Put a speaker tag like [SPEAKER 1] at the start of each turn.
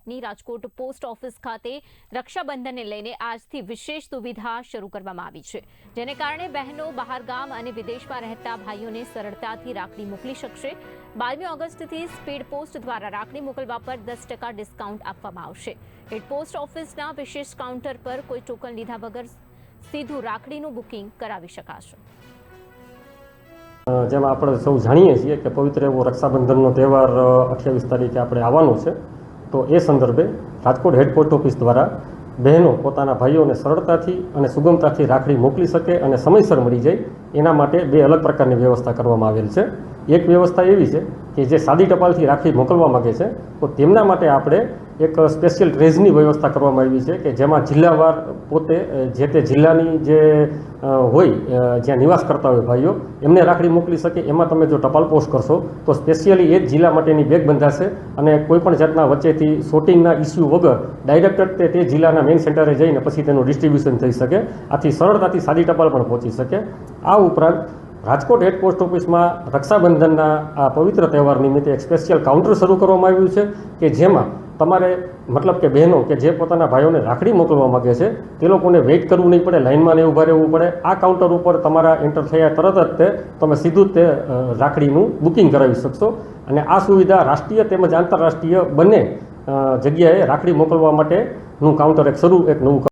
[SPEAKER 1] સ્ટોપની Rajkot post office ખાતે રક્ષાબંધનને લઈને આજથી વિશેષ સુવિધા શરૂ કરવામાં આવી છે, જેને કારણે બહેનો બહારગામ અને વિદેશમાં રહેતા ભાઈઓને સરળતાથી રાખડી મોકલી શકશે। 12મી ઓગસ્ટથી સ્પીડ પોસ્ટ દ્વારા રાખડી મોકલવા પર 10% ડિસ્કાઉન્ટ આપવામાં આવશે। હેડ પોસ્ટ ઓફિસના વિશેષ કાઉન્ટર પર કોઈ ટોકન લીધા વગર સીધું રાખડીનું બુકિંગ કરાવી શકાશે।
[SPEAKER 2] જેમાં આપણે સૌ જાણીએ છીએ કે પવિત્ર એવો રક્ષાબંધનનો તહેવાર 28 તારીખે આપણે આવવાનો છે, તો એ સંદર્ભે રાજકોટ હેડ પોસ્ટ ઓફિસ દ્વારા બહેનો પોતાના ભાઈઓને સરળતાથી અને સુગમતાથી રાખડી મોકલી શકે અને સમયસર મળી જાય એના માટે બે અલગ પ્રકારની વ્યવસ્થા કરવામાં આવેલ છે। એક વ્યવસ્થા એવી છે કે જે સાદી ટપાલથી રાખડી મોકલવા માગે છે તો તેમના માટે આપણે એક સ્પેશિયલ ટ્રેઝની વ્યવસ્થા કરવામાં આવી છે કે જેમાં જિલ્લાવાર પોતે જે તે જિલ્લાની જે હોય જ્યાં નિવાસ કરતા હોય ભાઈઓ એમને રાખડી મોકલી શકે। એમાં તમે જો ટપાલ પોસ્ટ કરશો તો સ્પેશિયલી એ જ જિલ્લા માટેની બેગ બંધાશે અને કોઈપણ જાતના વચ્ચેથી શોર્ટિંગના ઇસ્યુ વગર ડાયરેક્ટ તે જિલ્લાના મેઇન સેન્ટરે જઈને પછી તેનું ડિસ્ટ્રીબ્યુશન થઈ શકે, આથી સરળતાથી સાદી ટપાલ પણ પહોંચી શકે। આ ઉપરાંત રાજકોટ હેડ પોસ્ટ ઓફિસમાં રક્ષાબંધનના આ પવિત્ર તહેવાર નિમિત્તે એક સ્પેશિયલ કાઉન્ટર શરૂ કરવામાં આવ્યું છે કે જેમાં તમારે મતલબ કે બહેનો કે જે પોતાના ભાઈઓને રાખડી મોકલવા માગે છે તે લોકોને વેઇટ કરવું નહીં પડે, લાઇનમાં ને ઊભા રહેવું પડે। આ કાઉન્ટર ઉપર તમારા એન્ટર થયા તરત જ તમે સીધું જ તે રાખડીનું બુકિંગ કરાવી શકશો અને આ સુવિધા રાષ્ટ્રીય તેમજ આંતરરાષ્ટ્રીય બંને જગ્યાએ રાખડી મોકલવા માટેનું કાઉન્ટર એક નવું